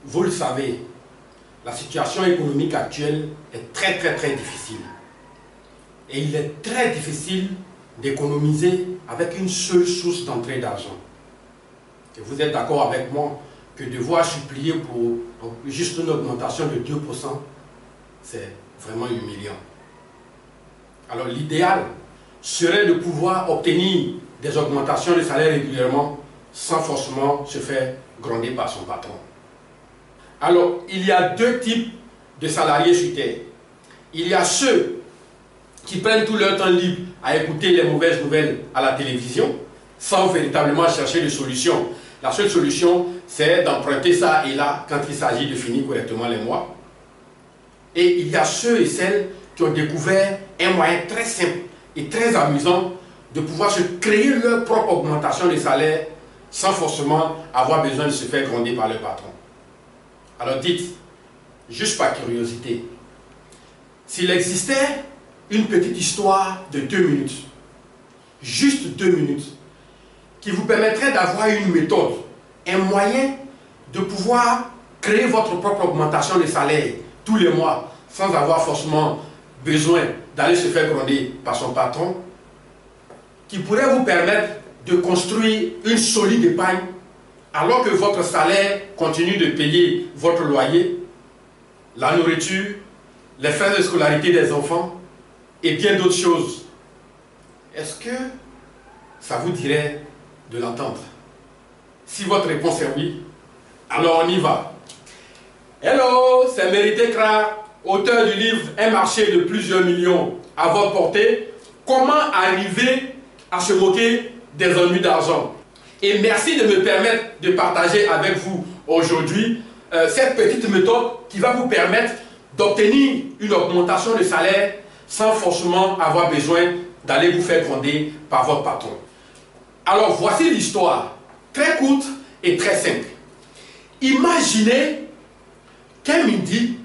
Vous le savez, la situation économique actuelle est très difficile. Et il est très difficile d'économiser avec une seule source d'entrée d'argent. Et vous êtes d'accord avec moi que devoir supplier pour juste une augmentation de 2%, c'est vraiment humiliant. Alors l'idéal serait de pouvoir obtenir des augmentations de salaire régulièrement sans forcément se faire gronder par son patron. Alors, il y a deux types de salariés sur Terre. Il y a ceux qui prennent tout leur temps libre à écouter les mauvaises nouvelles à la télévision sans véritablement chercher de solution. La seule solution, c'est d'emprunter ça et là quand il s'agit de finir correctement les mois. Et il y a ceux et celles qui ont découvert un moyen très simple et très amusant de pouvoir se créer leur propre augmentation de salaire sans forcément avoir besoin de se faire gronder par le patron. Alors dites, juste par curiosité, s'il existait une petite histoire de 2 minutes, juste 2 minutes, qui vous permettrait d'avoir une méthode, un moyen de pouvoir créer votre propre augmentation de salaire tous les mois, sans avoir forcément besoin d'aller se faire gronder par son patron, qui pourrait vous permettre de construire une solide épargne alors que votre salaire continue de payer votre loyer, la nourriture, les frais de scolarité des enfants et bien d'autres choses. Est-ce que ça vous dirait de l'entendre? Si votre réponse est oui, alors on y va. Hello, c'est Mérité Kra, auteur du livre Un marché de plusieurs millions à votre portée. Comment arriver à se moquer des ennuis d'argent? Et merci de me permettre de partager avec vous aujourd'hui cette petite méthode qui va vous permettre d'obtenir une augmentation de salaire sans forcément avoir besoin d'aller vous faire gronder par votre patron. Alors voici l'histoire, très courte et très simple. Imaginez qu'un midi,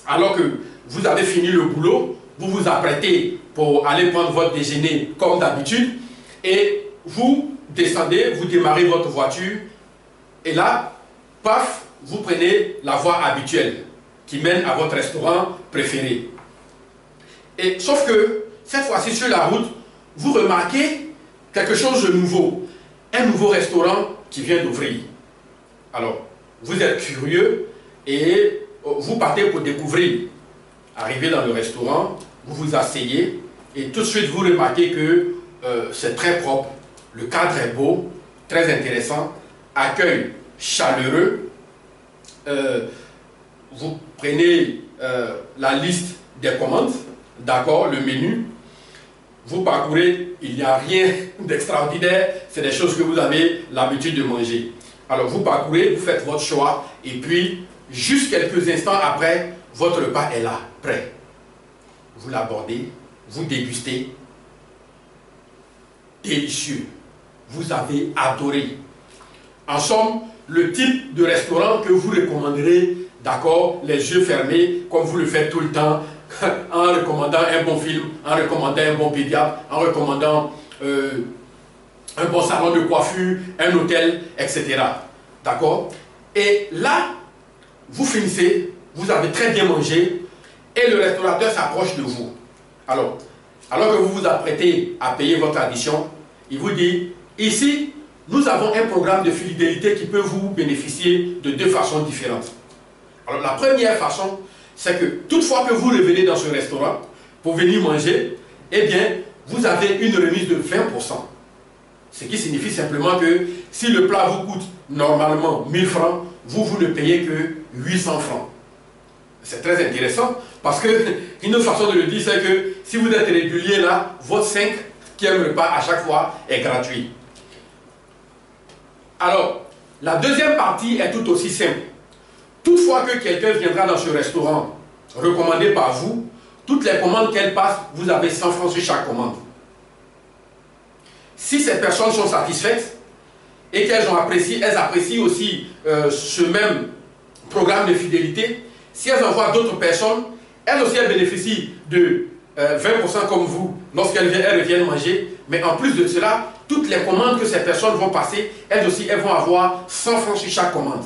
alors que vous avez fini le boulot, vous vous apprêtez pour aller prendre votre déjeuner comme d'habitude et vous descendez, vous démarrez votre voiture et là, paf, vous prenez la voie habituelle qui mène à votre restaurant préféré. Et sauf que cette fois-ci sur la route, vous remarquez quelque chose de nouveau, un nouveau restaurant qui vient d'ouvrir. Alors, vous êtes curieux et vous partez pour découvrir. Arrivez dans le restaurant, vous vous asseyez et tout de suite vous remarquez que c'est très propre, le cadre est beau, très intéressant, accueil chaleureux. Vous prenez la liste des commandes, d'accord, le menu, vous parcourez, il n'y a rien d'extraordinaire, c'est des choses que vous avez l'habitude de manger. Alors vous parcourez, vous faites votre choix et puis juste quelques instants après, votre repas est là, prêt. Vous l'abordez, vous dégustez. Délicieux. Vous avez adoré. En somme, le type de restaurant que vous recommanderez, d'accord, les yeux fermés, comme vous le faites tout le temps, en recommandant un bon film, en recommandant un bon pédiatre, en recommandant un bon salon de coiffure, un hôtel, etc. D'accord? Et là, vous finissez, vous avez très bien mangé, et le restaurateur s'approche de vous. Alors que vous vous apprêtez à payer votre addition, il vous dit, ici, nous avons un programme de fidélité qui peut vous bénéficier de 2 façons différentes. Alors la première façon, c'est que toutefois que vous revenez dans ce restaurant pour venir manger, eh bien, vous avez une remise de 20%. Ce qui signifie simplement que si le plat vous coûte normalement 1000 francs, vous ne payez que 800 francs. C'est très intéressant parce qu'une autre façon de le dire, c'est que si vous êtes régulier là, votre 5e repas à chaque fois est gratuit. Alors, la deuxième partie est tout aussi simple. Toutefois que quelqu'un viendra dans ce restaurant recommandé par vous, toutes les commandes qu'elle passe, vous avez 100 francs sur chaque commande. Si ces personnes sont satisfaites et qu'elles apprécient aussi ce même programme de fidélité, si elles envoient d'autres personnes, elles aussi elles bénéficient de 20% comme vous lorsqu'elles reviennent manger. Mais en plus de cela, toutes les commandes que ces personnes vont passer, elles aussi elles vont avoir 100 francs sur chaque commande.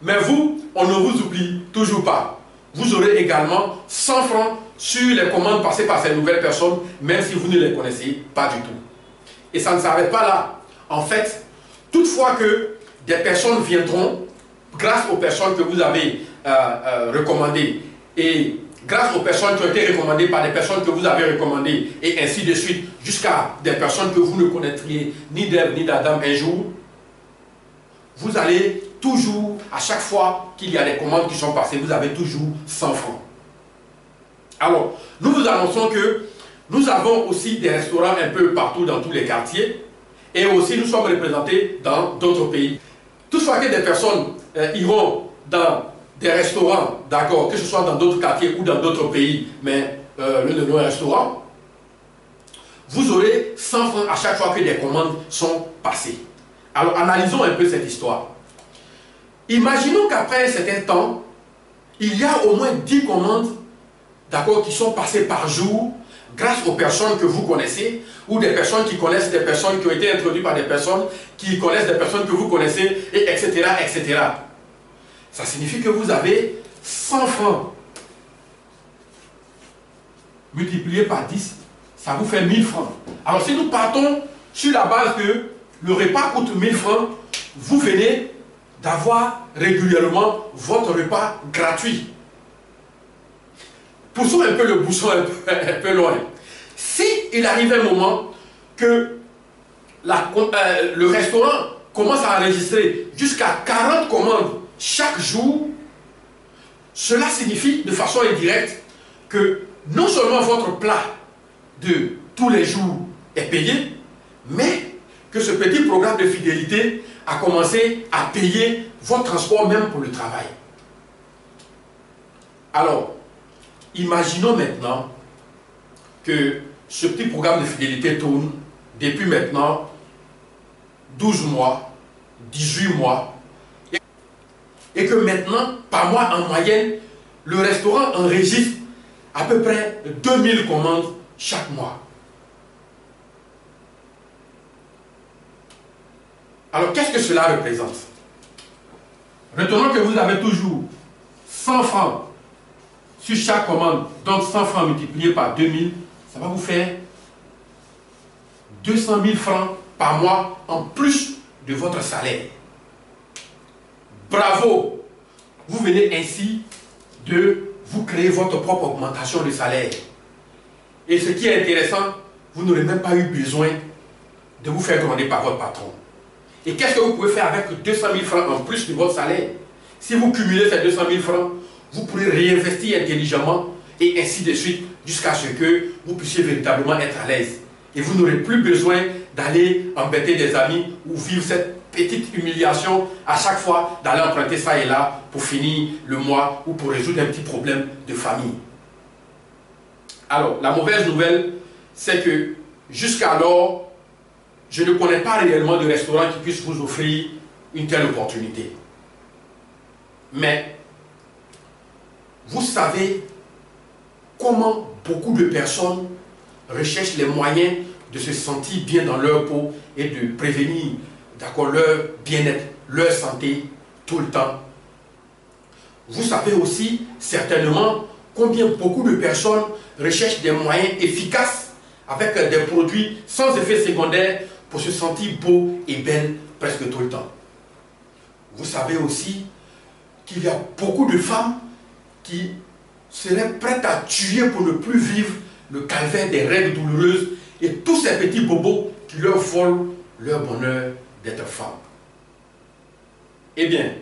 Mais vous, on ne vous oublie toujours pas. Vous aurez également 100 francs sur les commandes passées par ces nouvelles personnes, même si vous ne les connaissez pas du tout. Et ça ne s'arrête pas là. En fait, toutefois que des personnes viendront, grâce aux personnes que vous avez recommandées, et grâce aux personnes qui ont été recommandées par des personnes que vous avez recommandées, et ainsi de suite, jusqu'à des personnes que vous ne connaîtriez ni d'Ève ni d'Adam un jour, vous allez toujours, à chaque fois qu'il y a des commandes qui sont passées, vous avez toujours 100 francs. Alors, nous vous annonçons que nous avons aussi des restaurants un peu partout dans tous les quartiers, et aussi nous sommes représentés dans d'autres pays. Toutefois que des personnes iront dans des restaurants, d'accord, que ce soit dans d'autres quartiers ou dans d'autres pays, mais le de nos restaurants, vous aurez 100 francs à chaque fois que des commandes sont passées. Alors analysons un peu cette histoire. Imaginons qu'après un certain temps, il y a au moins 10 commandes, d'accord, qui sont passées par jour, grâce aux personnes que vous connaissez, ou des personnes qui connaissent des personnes qui ont été introduites par des personnes qui connaissent des personnes que vous connaissez, et etc., etc. Ça signifie que vous avez 100 francs multiplié par 10, ça vous fait 1000 francs. Alors si nous partons sur la base que le repas coûte 1000 francs, vous venez d'avoir régulièrement votre repas gratuit. Poussons un peu le bouchon un peu loin. Si il arrive un moment que le restaurant commence à enregistrer jusqu'à 40 commandes chaque jour, cela signifie de façon indirecte que non seulement votre plat de tous les jours est payé, mais que ce petit programme de fidélité a commencé à payer votre transport même pour le travail. Alors, imaginons maintenant que ce petit programme de fidélité tourne depuis maintenant 12 mois, 18 mois, et que maintenant, par mois en moyenne, le restaurant enregistre à peu près 2000 commandes chaque mois. Alors, qu'est-ce que cela représente? Retenons que vous avez toujours 100 francs sur chaque commande, donc 100 francs multipliés par 2000, ça va vous faire 200 000 francs par mois en plus de votre salaire. Bravo! Vous venez ainsi de vous créer votre propre augmentation de salaire. Et ce qui est intéressant, vous n'aurez même pas eu besoin de vous faire gronder par votre patron. Et qu'est-ce que vous pouvez faire avec 200 000 francs en plus de votre salaire? Si vous cumulez ces 200 000 francs, vous pourrez réinvestir intelligemment et ainsi de suite jusqu'à ce que vous puissiez véritablement être à l'aise. Et vous n'aurez plus besoin d'aller embêter des amis ou vivre cette petite humiliation à chaque fois d'aller emprunter ça et là pour finir le mois ou pour résoudre un petit problème de famille. Alors, la mauvaise nouvelle, c'est que jusqu'alors, je ne connais pas réellement de restaurant qui puisse vous offrir une telle opportunité. Mais, vous savez comment beaucoup de personnes recherchent les moyens de se sentir bien dans leur peau et de prévenir leur bien-être, leur santé tout le temps. Vous savez aussi certainement combien beaucoup de personnes recherchent des moyens efficaces avec des produits sans effet secondaire pour se sentir beau et belle presque tout le temps. Vous savez aussi qu'il y a beaucoup de femmes qui seraient prêtes à tuer pour ne plus vivre le calvaire des règles douloureuses et tous ces petits bobos qui leur volent leur bonheur d'être femme. Eh bien,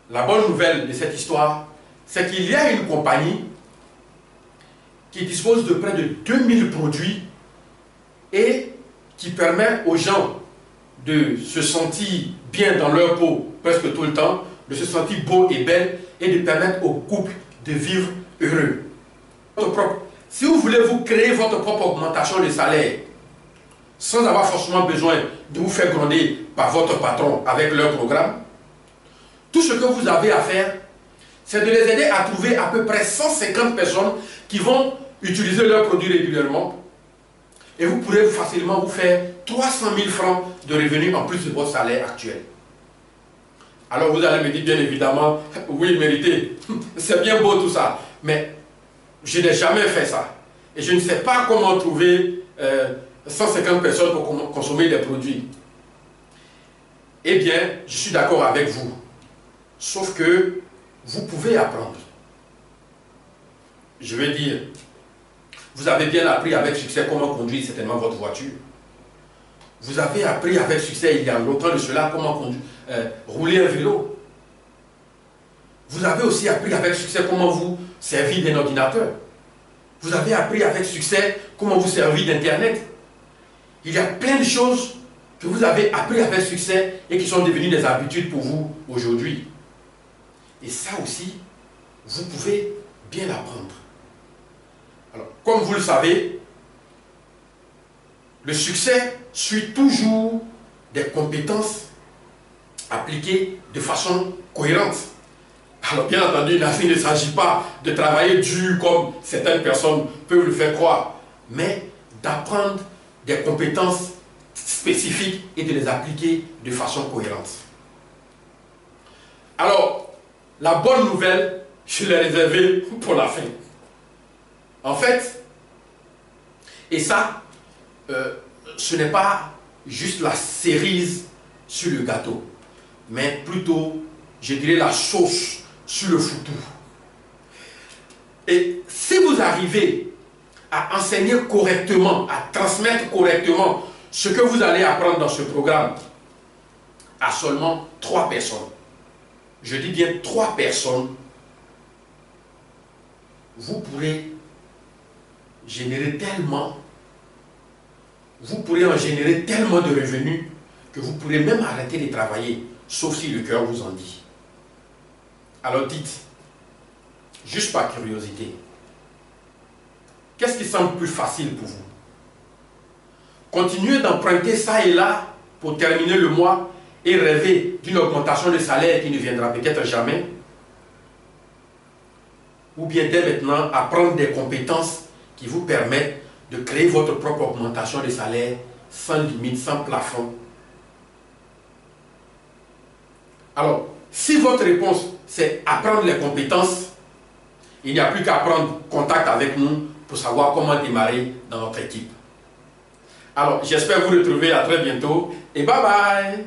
la bonne nouvelle de cette histoire, c'est qu'il y a une compagnie qui dispose de près de 2000 produits et qui permet aux gens de se sentir bien dans leur peau presque tout le temps, de se sentir beau et belle et de permettre aux couples de vivre heureux. Si vous voulez vous créer votre propre augmentation de salaire sans avoir forcément besoin de vous faire gronder par votre patron avec leur programme, tout ce que vous avez à faire, c'est de les aider à trouver à peu près 150 personnes qui vont utiliser leurs produits régulièrement et vous pourrez facilement vous faire 300 000 francs de revenus en plus de votre salaire actuel. Alors vous allez me dire bien évidemment, oui, méritez, c'est bien beau tout ça, mais je n'ai jamais fait ça. Et je ne sais pas comment trouver 150 personnes pour consommer des produits. Eh bien, je suis d'accord avec vous. Sauf que vous pouvez apprendre. Je veux dire, vous avez bien appris avec succès comment conduire certainement votre voiture. Vous avez appris avec succès il y a longtemps de cela comment rouler un vélo. Vous avez aussi appris avec succès comment vous servir d'un ordinateur. Vous avez appris avec succès comment vous servir d'Internet. Il y a plein de choses que vous avez appris avec succès et qui sont devenues des habitudes pour vous aujourd'hui. Et ça aussi, vous pouvez bien l'apprendre. Alors, comme vous le savez, le succès suit toujours des compétences appliquées de façon cohérente. Alors bien entendu, il ne s'agit pas de travailler dur comme certaines personnes peuvent le faire croire, mais d'apprendre des compétences spécifiques et de les appliquer de façon cohérente. Alors, la bonne nouvelle, je l'ai réservée pour la fin. En fait, et ça, ce n'est pas juste la cerise sur le gâteau, mais plutôt, je dirais, la sauce sur le foutou. Et si vous arrivez à enseigner correctement, à transmettre correctement ce que vous allez apprendre dans ce programme à seulement 3 personnes, je dis bien 3 personnes, vous pourrez générer tellement, vous pourrez en générer tellement de revenus que vous pourrez même arrêter de travailler, sauf si le cœur vous en dit. Alors dites, juste par curiosité, qu'est-ce qui semble plus facile pour vous? Continuer d'emprunter ça et là pour terminer le mois et rêver d'une augmentation de salaire qui ne viendra peut-être jamais? Ou bien dès maintenant apprendre des compétences qui vous permettent de créer votre propre augmentation de salaire sans limite, sans plafond? Alors, si votre réponse c'est apprendre les compétences, il n'y a plus qu'à prendre contact avec nous pour savoir comment démarrer dans notre équipe. Alors, j'espère vous retrouver à très bientôt et bye bye!